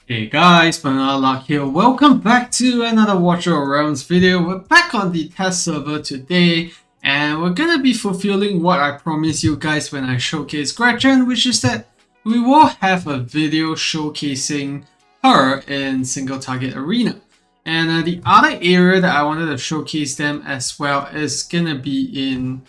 Hey guys, Guldrak here. Welcome back to another Watch Your Realms video. We're back on the test server today, and we're gonna be fulfilling what I promised you guys when I showcased Gretchen, which is that we will have a video showcasing her in single target arena. And the other area that I wanted to showcase them as well is gonna be in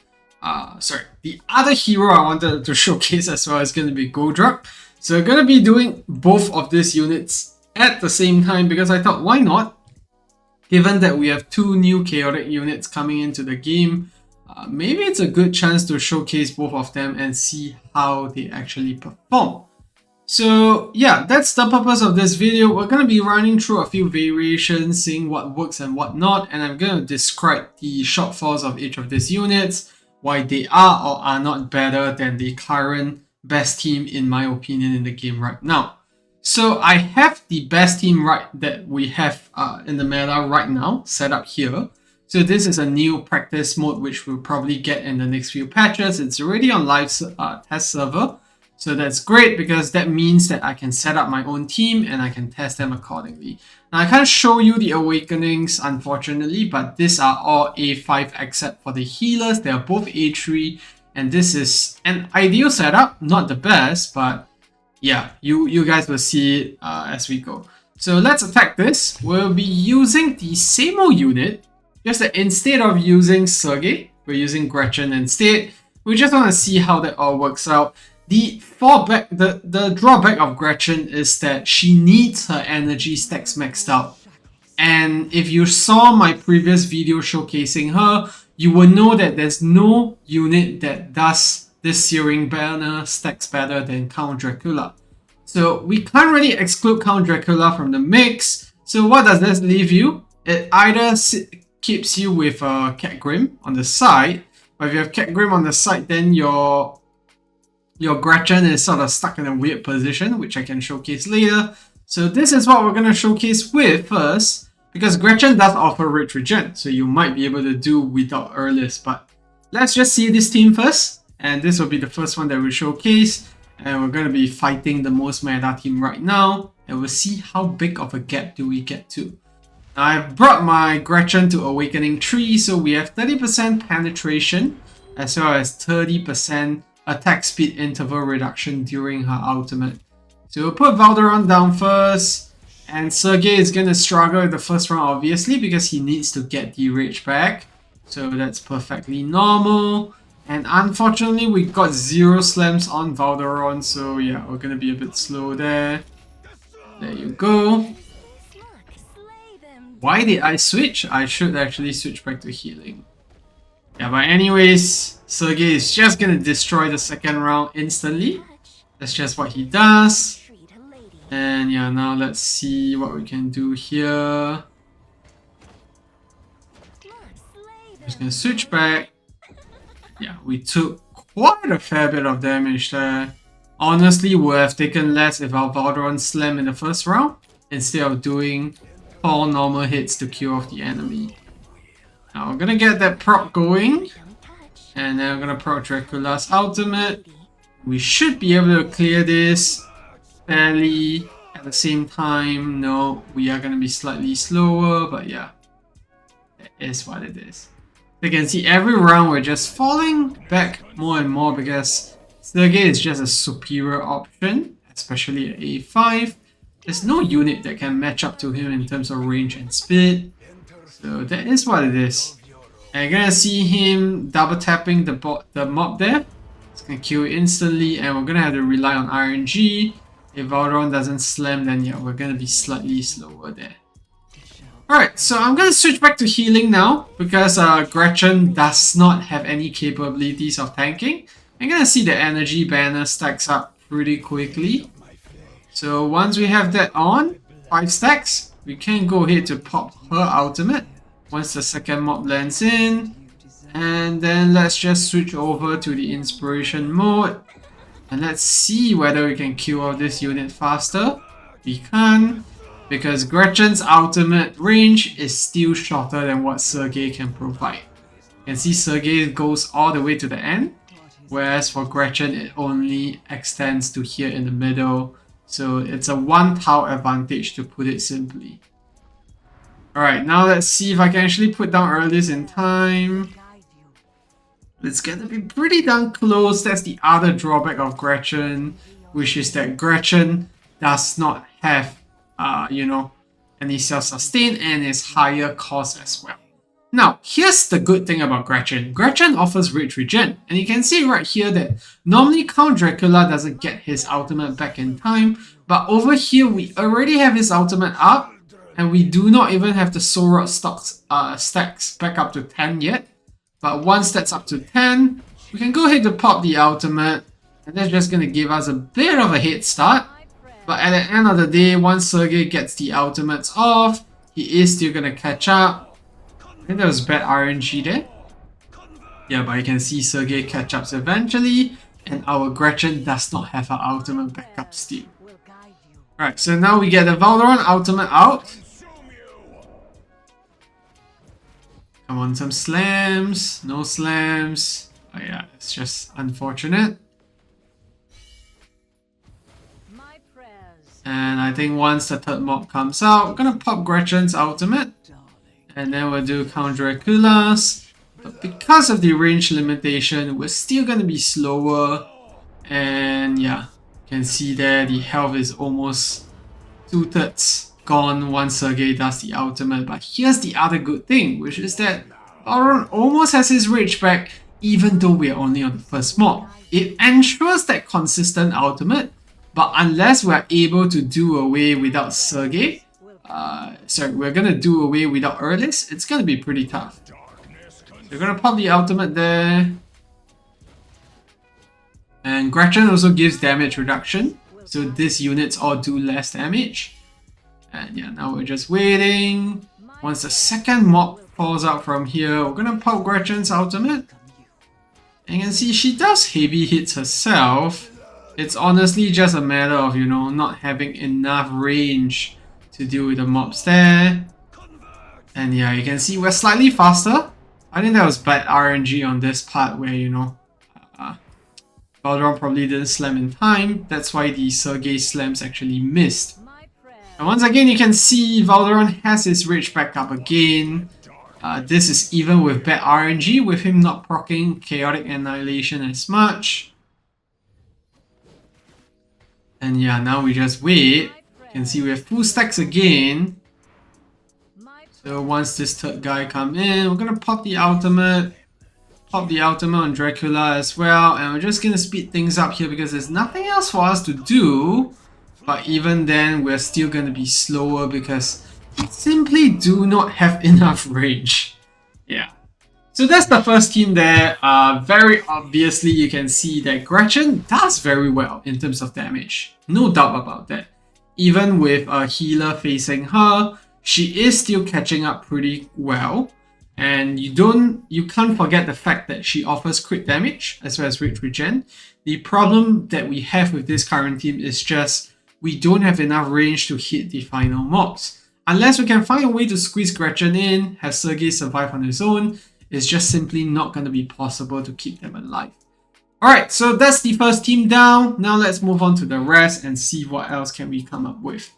the other hero I wanted to showcase as well is gonna be Guldrak. So we're going to be doing both of these units at the same time because I thought, why not? Given that we have two new chaotic units coming into the game, maybe it's a good chance to showcase both of them and see how they actually perform. So yeah, that's the purpose of this video. We're going to be running through a few variations, seeing what works and what not, and I'm going to describe the shortfalls of each of these units, why they are or are not better than the current best team in my opinion in the game right now. So I have the best team that we have in the meta right now set up here. So this is a new practice mode which we'll probably get in the next few patches. It's already on live test server. So that's great because that means that I can set up my own team and I can test them accordingly. Now I can't show you the awakenings unfortunately, but these are all A5 except for the healers. They are both A3. And this is an ideal setup, not the best, but yeah, you guys will see it as we go. So let's attack this. We'll be using the same old unit, just that instead of using Sergei, we're using Gretchen instead. We just want to see how that all works out. The drawback of Gretchen is that she needs her energy stacks maxed out. And if you saw my previous video showcasing her, you will know that there's no unit that does this Searing Banner stacks better than Count Dracula. So we can't really exclude Count Dracula from the mix. So what does this leave you? It either keeps you with Cat Grim on the side, but if you have Cat Grim on the side, then your Gretchen is sort of stuck in a weird position, which I can showcase later. So this is what we're going to showcase with first. Because Gretchen does offer rich regen, so you might be able to do without Earliest. But let's just see this team first. And this will be the first one that we showcase. And we're going to be fighting the most meta team right now. And we'll see how big of a gap do we get to. Now, I've brought my Gretchen to Awakening 3, so we have 30% penetration, as well as 30% attack speed interval reduction during her ultimate. So we'll put Valderon down first. And Sergei is going to struggle in the first round, obviously, because he needs to get the rage back. So that's perfectly normal. And unfortunately, we got 0 slams on Valderon. So yeah, we're going to be a bit slow there. There you go. Why did I switch? I should actually switch back to healing. Yeah, but anyways, Sergei is just going to destroy the second round instantly. That's just what he does. And yeah, now let's see what we can do here. Just gonna switch back. Yeah, we took quite a fair bit of damage there. Honestly, would have taken less if our Valderon slammed in the first round instead of doing 4 normal hits to kill off the enemy. Now we're gonna get that proc going. And then we're gonna proc Dracula's ultimate. We should be able to clear this fairly at the same time. No, we are going to be slightly slower, but yeah, it is what it is. You can see every round we're just falling back more and more because Sergei is just a superior option, especially at A5. There's no unit that can match up to him in terms of range and speed, so that is what it is. And you're gonna see him double tapping the mob there. It's gonna kill it instantly, and we're gonna have to rely on RNG. If Valderon doesn't slam, then yeah, we're going to be slightly slower there. Alright, so I'm going to switch back to healing now because Gretchen does not have any capabilities of tanking. I'm going to see the energy banner stacks up pretty quickly. So once we have that on, 5 stacks, we can go ahead to pop her ultimate once the second mob lands in. And then let's just switch over to the inspiration mode. And let's see whether we can kill off this unit faster. We can, because Gretchen's ultimate range is still shorter than what Sergei can provide. You can see Sergei goes all the way to the end, whereas for Gretchen it only extends to here in the middle So it's a 1 tile advantage, to put it simply. Alright, now let's see if I can actually put down earliest in time. It's gonna be pretty darn close. That's the other drawback of Gretchen, which is that Gretchen does not have, you know, any self-sustain and is higher cost as well. Now, here's the good thing about Gretchen. Gretchen offers rage regen, and you can see right here that normally Count Dracula doesn't get his ultimate back in time, but over here we already have his ultimate up, and we do not even have the Soul Rod stacks back up to 10 yet. But once that's up to 10, we can go ahead to pop the ultimate, and that's just going to give us a bit of a head start. But at the end of the day, once Sergei gets the ultimates off, he is still going to catch up. I think that was bad RNG there. Yeah, but you can see Sergei catch ups eventually, and our Gretchen does not have her ultimate backup still. Right, so now we get the Valorant ultimate out. Come on, some slams, no slams. Oh yeah, it's just unfortunate. And I think once the third mob comes out, we're gonna pop Gretchen's ultimate. And then we'll do Count Dracula's. But because of the range limitation, we're still gonna be slower. And yeah, you can see there the health is almost 2/3 gone once Sergei does the ultimate. But here's the other good thing, which is that Valorant almost has his rage back even though we're only on the first mob. It ensures that consistent ultimate, but unless we're able to do away without Sergei, we're gonna do away without Earlis, it's gonna be pretty tough. So we're gonna pop the ultimate there. And Gretchen also gives damage reduction, so these units all do less damage. And yeah, now we're just waiting. Once the second mob falls out from here, we're gonna pop Gretchen's ultimate. And you can see she does heavy hits herself. It's honestly just a matter of, you know, not having enough range to deal with the mobs there. And yeah, you can see we're slightly faster. I think that was bad RNG on this part where, you know, Guldrak probably didn't slam in time. That's why the Sergei slams actually missed. And once again, you can see Valorant has his rage back up again. This is even with bad RNG, with him not proccing Chaotic Annihilation as much. And yeah, now we just wait. You can see we have full stacks again. So once this third guy comes in, we're gonna pop the ultimate. Pop the ultimate on Dracula as well. And we're just gonna speed things up here because there's nothing else for us to do. But even then, we're still going to be slower because we simply do not have enough range. Yeah. So that's the first team there. Very obviously, you can see that Gretchen does very well in terms of damage. No doubt about that. Even with a healer facing her, she is still catching up pretty well. And you can't forget the fact that she offers crit damage as well as rage regen. The problem that we have with this current team is just we don't have enough range to hit the final mobs. Unless we can find a way to squeeze Gretchen in, have Sergei survive on his own, it's just simply not going to be possible to keep them alive. Alright, so that's the first team down. Now let's move on to the rest and see what else can we come up with.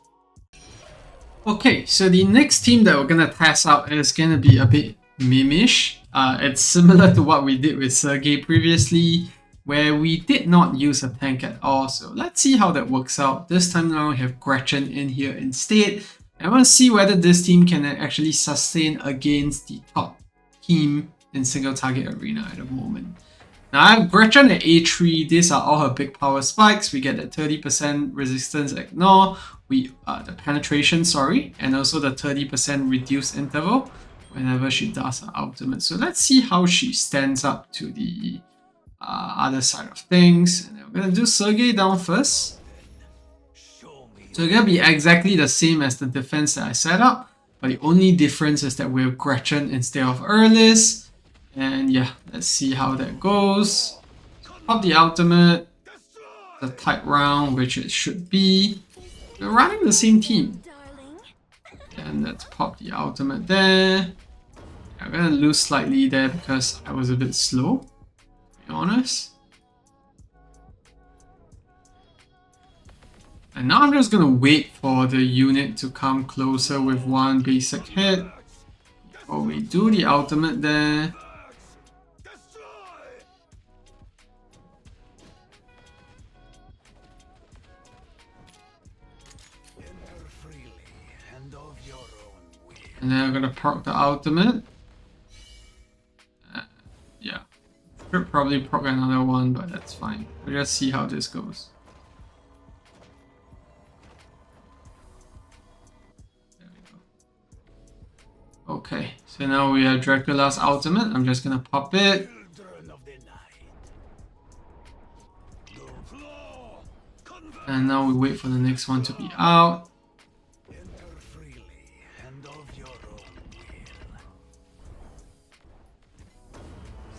Okay, so the next team that we're going to test out is going to be a bit mimish. It's similar to what we did with Sergei previously, where we did not use a tank at all. So let's see how that works out. This time now we have Gretchen in here instead. I want to see whether this team can actually sustain against the top team in single target arena at the moment. Now I have Gretchen at A3. These are all her big power spikes. We get the 30% resistance ignore, the penetration, and also the 30% reduced interval whenever she does her ultimate. So let's see how she stands up to the other side of things. And we're gonna do Sergei down first. So it's gonna be exactly the same as the defense that I set up, but the only difference is that we have Gretchen instead of Earlis. And yeah, let's see how that goes. Pop the ultimate. The tight round, which it should be. We're running the same team. And let's pop the ultimate there. I'm gonna lose slightly there because I was a bit slow, to be honest. And now I'm just gonna wait for the unit to come closer with one basic hit before we do the ultimate there. And then I'm gonna proc the ultimate. Yeah, should probably proc another one, but that's fine. We'll just see how this goes. There we go. Okay, so now we have Dracula's ultimate. I'm just gonna pop it. And now we wait for the next one to be out.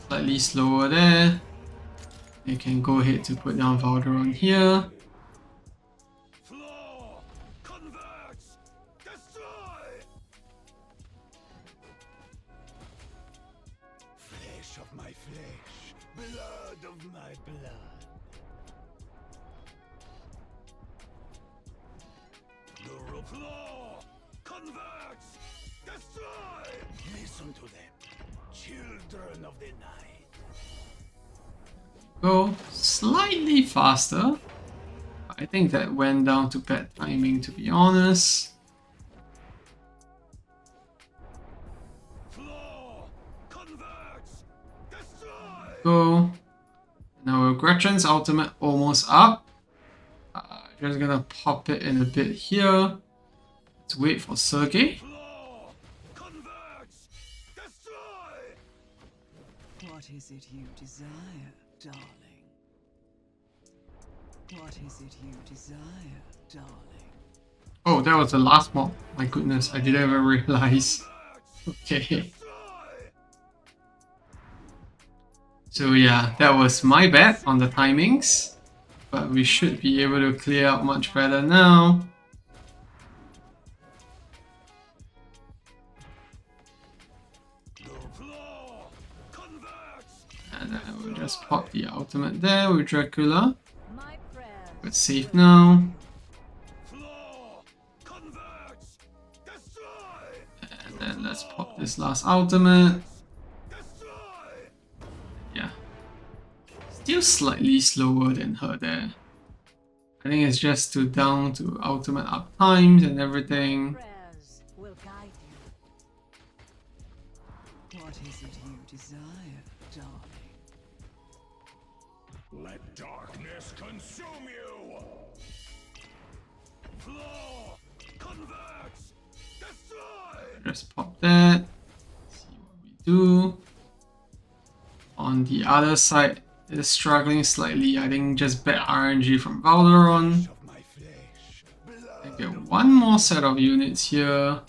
Slightly slower there. You can go ahead to put down Valderon here. Flesh of my flesh, blood of my blood. Convert! Destroy! Listen to them, children of the night. Go slightly faster. I think that went down to bad timing, to be honest. Go. Now Gretchen's ultimate almost up. Just gonna pop it in a bit here. Let's wait for Sergei. What is it you desire, darling? What is it you desire, darling? Oh, that was the last mob. My goodness, I didn't even realize. Okay. So yeah, that was my bad on the timings. But we should be able to clear out much better now. And then we'll just pop the ultimate there with Dracula. We're safe now. And then let's pop this last ultimate. Yeah. Still slightly slower than her there. I think it's just down to ultimate up times and everything. What is it you desire, darling? Let darkness consume you! Floor! Convert! Destroy! Just pop that. See what we do. On the other side, it's struggling slightly. I think just bad RNG from Valderon. I get one more set of units here.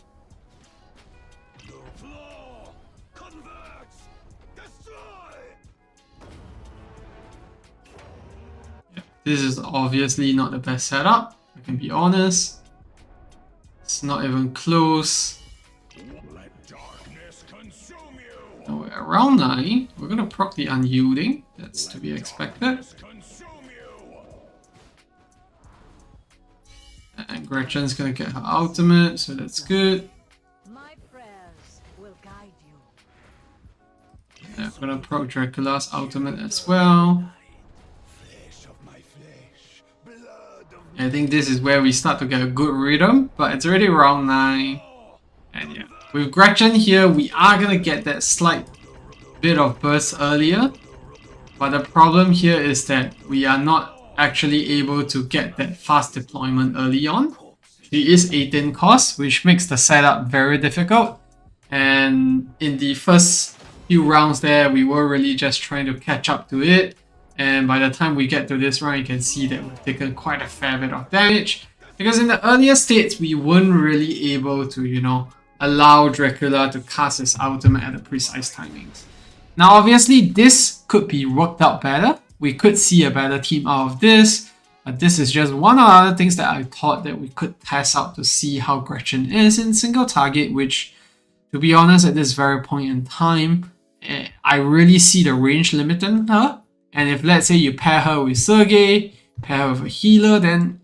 Yeah, this is obviously not the best setup, I can be honest. It's not even close. Now we're at round 9. We're gonna proc the unyielding. That's to be expected. And Gretchen's gonna get her ultimate, so that's good. My prayers will guide you. Yeah, we're gonna proc Dracula's ultimate as well. I think this is where we start to get a good rhythm, but it's already round 9. And yeah, with Gretchen here, we are gonna get that slight bit of burst earlier. But the problem here is that we are not actually able to get that fast deployment early on. She is 18 cost, which makes the setup very difficult. And in the first few rounds there, we were really just trying to catch up to it. And by the time we get to this round, you can see that we've taken quite a fair bit of damage. Because in the earlier states, we weren't really able to, you know, allow Dracula to cast his ultimate at the precise timings. Now, obviously, this could be worked out better. We could see a better team out of this. But this is just one of the other things that I thought that we could test out to see how Gretchen is in single target, which, to be honest, at this very point in time, I really see the range limiting her. And if, let's say, you pair her with Sergei, pair her with a healer, then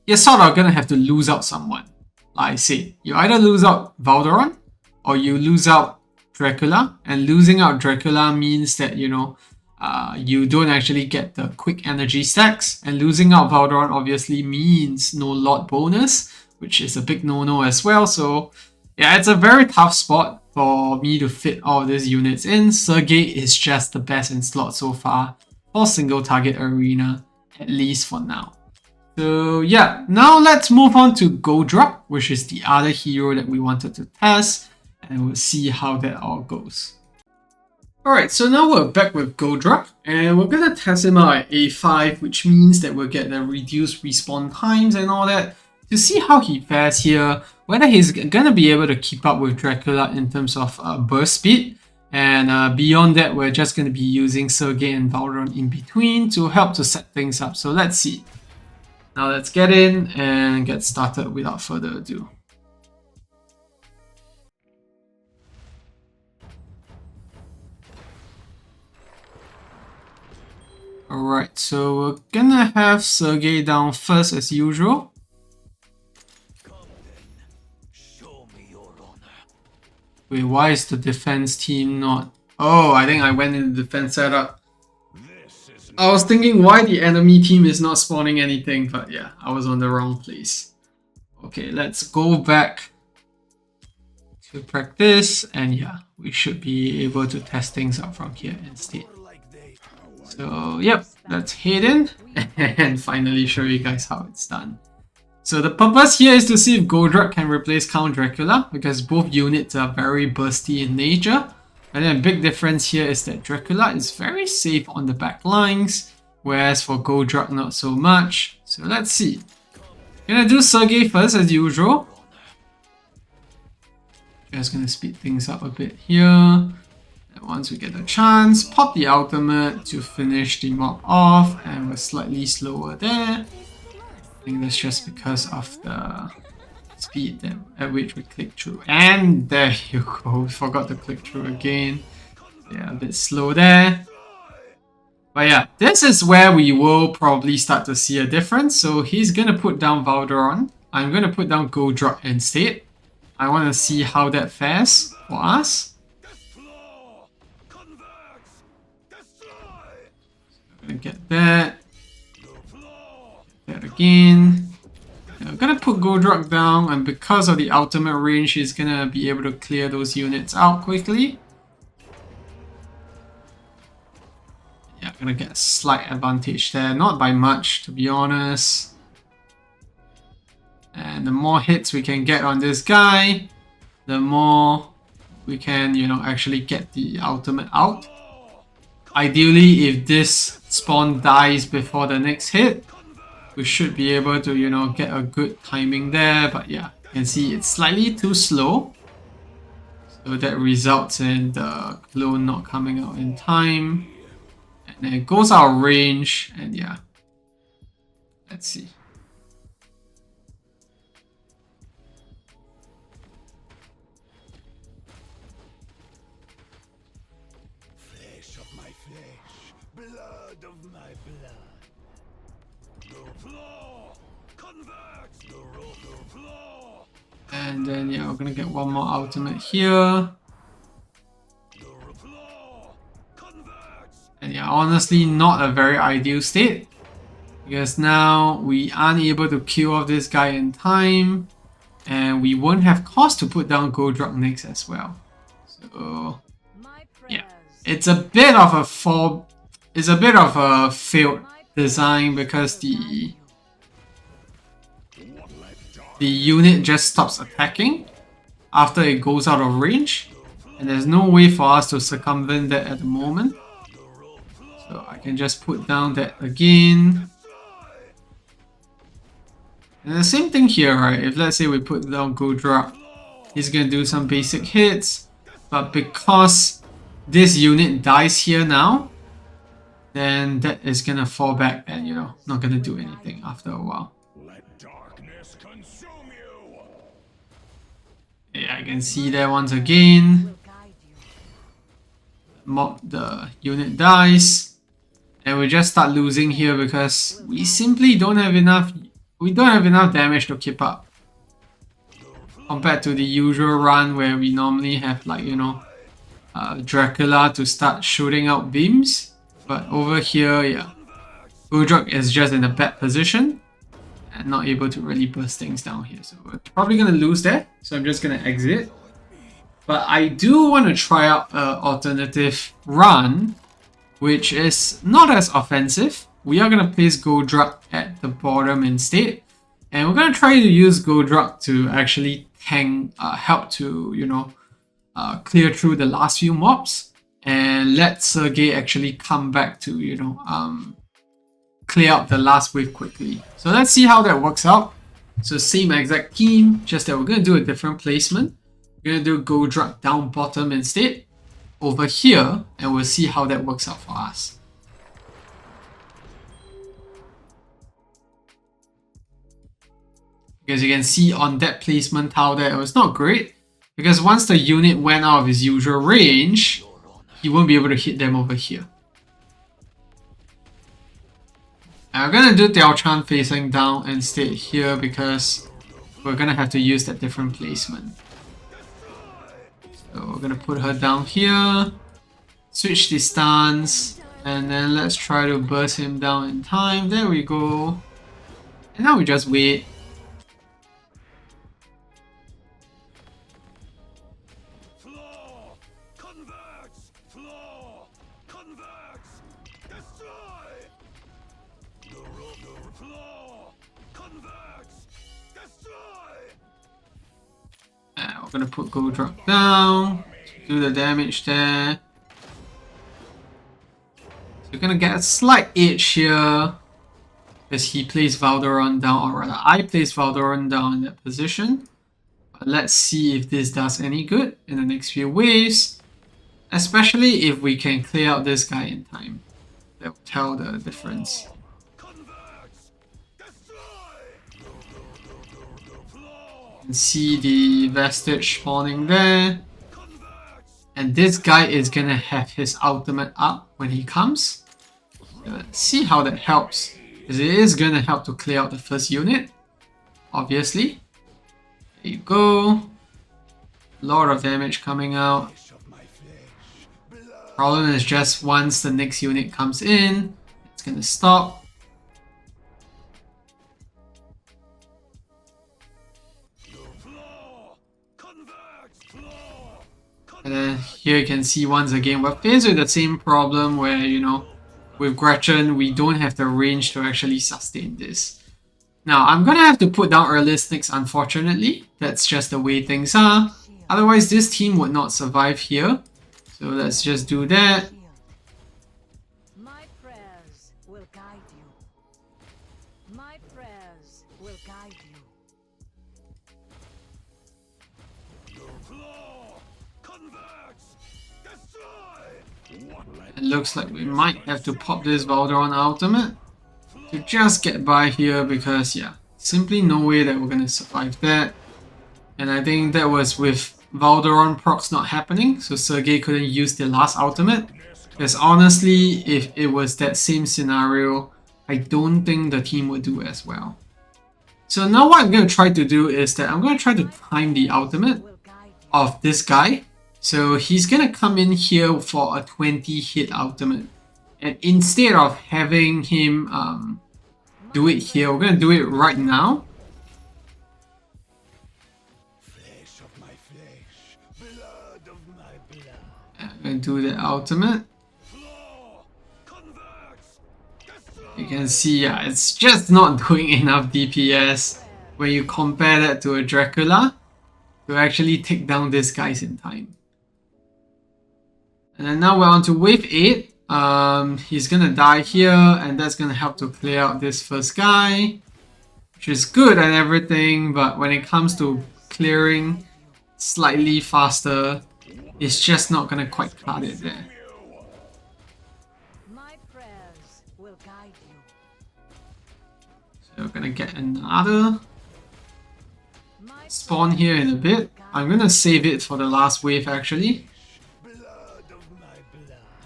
you're sort of gonna have to lose out someone. Like I say, you either lose out Valderon or you lose out Dracula, and losing out Dracula means that, you know, you don't actually get the quick energy stacks, and losing out Valderon obviously means no lot bonus, which is a big no-no as well. So yeah, it's a very tough spot for me to fit all these units in. Sergei is just the best in slot so far for single target arena, at least for now. So yeah, now let's move on to Guldrak, which is the other hero that we wanted to test, and we'll see how that all goes. Alright, so now we're back with Guldrak, and we're gonna test him out at A5, which means that we'll get the reduced respawn times and all that, to see how he fares here, whether he's gonna be able to keep up with Dracula in terms of burst speed, and beyond that, we're just gonna be using Sergei and Valderon in between to help to set things up. So let's see. Now let's get in and get started without further ado. Alright, so we're gonna have Sergei down first as usual. Come then, show me your honor. Wait, why is the defense team not... Oh, I think I went in the defense setup. I was thinking why the enemy team is not spawning anything, but yeah, I was on the wrong place. Okay, let's go back to practice, and yeah, we should be able to test things out from here instead. So yep, let's head in and finally show you guys how it's done. So the purpose here is to see if Guldrak can replace Count Dracula, because both units are very bursty in nature. And then a big difference here is that Dracula is very safe on the back lines, whereas for Guldrak not so much. So let's see. Gonna do Sergei first as usual. Just gonna speed things up a bit here. And once we get the chance, pop the ultimate to finish the mob off, and we're slightly slower there. I think that's just because of the speed at which we click through. And there you go, forgot to click through again. Yeah, a bit slow there. But yeah, this is where we will probably start to see a difference. So he's gonna put down Valderon. I'm gonna put down Guldrak instead. I want to see how that fares for us. I'm gonna get that. Get that again. I'm gonna put Guldrak down, and because of the ultimate range, he's gonna be able to clear those units out quickly. Yeah, I'm gonna get a slight advantage there, not by much to be honest. And the more hits we can get on this guy, the more we can, you know, actually get the ultimate out. Ideally, if this spawn dies before the next hit, we should be able to, you know, get a good timing there. But yeah, you can see it's slightly too slow. So that results in the clone not coming out in time. And then it goes out of range, and yeah. Let's see. Flesh of my flesh, blood of my blood. And then yeah, we're gonna get one more ultimate here. And yeah, honestly not a very ideal state, because now we aren't able to kill off this guy in time, and we won't have cost to put down Guldrak next as well. So yeah, it's a bit of a failed design, because the unit just stops attacking after it goes out of range, and there's no way for us to circumvent that at the moment. So I can just put down that again. And the same thing here, right? If let's say we put down Guldrak, he's gonna do some basic hits, but because this unit dies here now, then that is gonna fall back and, you know, not gonna do anything after a while. Let darkness consume you. Yeah, I can see there once again. The unit dies, and we just start losing here because we simply don't have enough we don't have enough damage to keep up. Compared to the usual run where we normally have like, you know, Dracula to start shooting out beams. But over here, yeah, Guldrak is just in a bad position and not able to really burst things down here. So we're probably going to lose that. So I'm just going to exit. But I do want to try out an alternative run, which is not as offensive. We are going to place Guldrak at the bottom instead. And we're going to try to use Guldrak to actually help to, you know, clear through the last few mobs. And let Sergei actually come back to, you know, clear out the last wave quickly. So let's see how that works out. So same exact team, just that we're going to do a different placement. We're going to do Guldrak down bottom instead, over here, and we'll see how that works out for us. Because you can see on that placement how that was not great, because once the unit went out of his usual range, he won't be able to hit them over here. I'm gonna do Diao Chan facing down instead here because we're gonna have to use that different placement. So we're gonna put her down here, switch the stance, and then let's try to burst him down in time. There we go. And now we just wait. We're gonna put Guldrak down, do the damage there. So you're gonna get a slight edge here because he plays Valdoran down, or rather I place Valdoran down in that position. But let's see if this does any good in the next few waves, especially if we can clear out this guy in time. That will tell the difference. See the vestige spawning there, and this guy is gonna have his ultimate up when he comes. So let's see how that helps, because it is gonna help to clear out the first unit, obviously. There you go, a lot of damage coming out. Problem is just once the next unit comes in, it's gonna stop. And then here you can see once again we're faced with the same problem where, you know, with Gretchen we don't have the range to actually sustain this. Now I'm gonna have to put down Earlistics, unfortunately. That's just the way things are. Otherwise this team would not survive here. So let's just do that. My prayers will guide you. My prayers will guide you. It looks like we might have to pop this Valdoran ultimate to just get by here, because yeah, simply no way that we're gonna survive that. And I think that was with Valdoran procs not happening, so Sergei couldn't use the last ultimate. Because honestly, if it was that same scenario, I don't think the team would do as well. So now what I'm going to try to do is that I'm going to try to time the ultimate of this guy. So he's going to come in here for a 20 hit ultimate. And instead of having him do it here, we're going to do it right now. I'm going to do the ultimate. You can see, yeah, it's just not doing enough DPS when you compare that to a Dracula to actually take down these guys in time. And then now we're on to wave 8. He's gonna die here, and that's gonna help to clear out this first guy, which is good and everything, but when it comes to clearing slightly faster, it's just not gonna quite cut it there. My prayers will guide you. So we're gonna get another spawn here in a bit. I'm gonna save it for the last wave actually.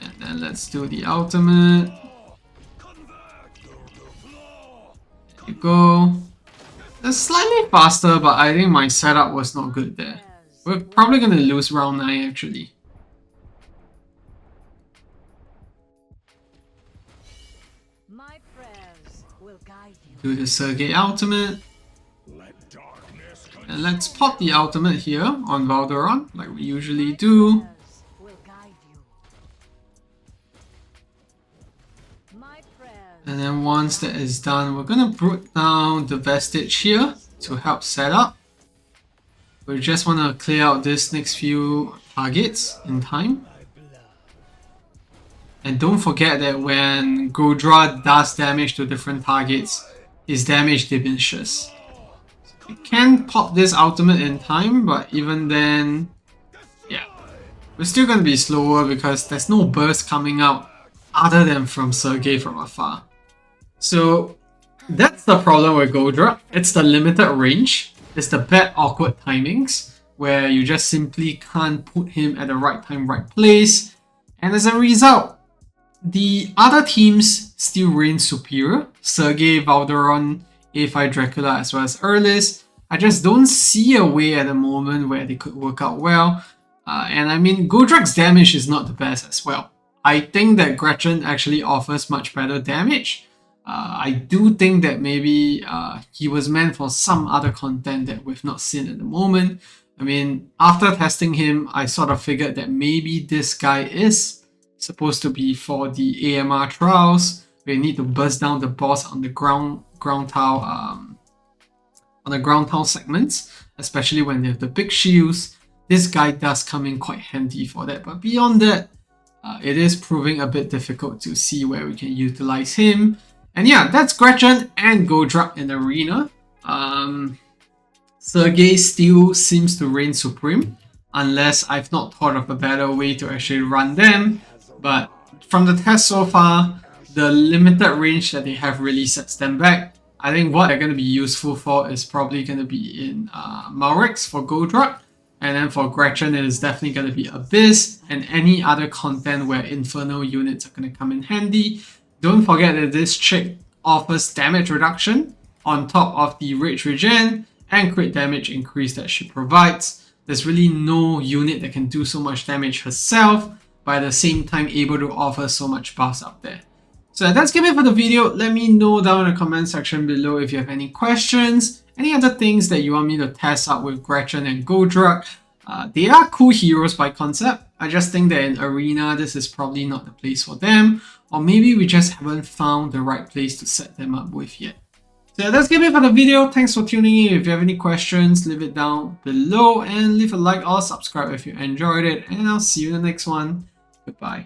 And then let's do the ultimate. There you go. It's slightly faster, but I think my setup was not good there. We're probably going to lose round 9 actually. My prayers will guide you. Do the Sergei ultimate. Let darkness And let's pop the ultimate here on Valderon, like we usually do. Prayers will guide you. My prayers. And then once that is done, we're gonna put down the vestige here to help set up. We just want to clear out this next few targets in time. And don't forget that when Guldrak does damage to different targets, his damage diminishes. So we can pop this ultimate in time, but even then, yeah, we're still gonna be slower because there's no burst coming out other than from Sergei from afar. So that's the problem with Guldrak. It's the limited range. It's the bad awkward timings where you just simply can't put him at the right time, right place. And as a result, the other teams still reign superior. Sergei, Valderon, A5 Dracula as well as Erlis. I just don't see a way at the moment where they could work out well. And I mean, Guldrak's damage is not the best as well. I think that Gretchen actually offers much better damage. I do think that maybe he was meant for some other content that we've not seen at the moment. I mean, after testing him, I sort of figured that maybe this guy is supposed to be for the AMR trials. We need to burst down the boss on the ground tile segments, especially when they have the big shields. This guy does come in quite handy for that, but beyond that, it is proving a bit difficult to see where we can utilize him. And yeah, that's Gretchen and Guldrak in Arena. Sergei still seems to reign supreme, unless I've not thought of a better way to actually run them. But from the test so far, the limited range that they have really sets them back. I think what they're going to be useful for is probably going to be in Malrix for Guldrak. And then for Gretchen, it is definitely going to be Abyss and any other content where Infernal units are going to come in handy. Don't forget that this chick offers damage reduction on top of the rage regen and crit damage increase that she provides. There's really no unit that can do so much damage herself, but at the same time able to offer so much buffs out there. So that's it for the video. Let me know down in the comment section below if you have any questions, any other things that you want me to test out with Gretchen and Guldrak. They are cool heroes by concept. I just think that in Arena, this is probably not the place for them. Or maybe we just haven't found the right place to set them up with yet. So that's it for the video. Thanks for tuning in. If you have any questions, leave it down below and leave a like or subscribe if you enjoyed it. And I'll see you in the next one. Goodbye.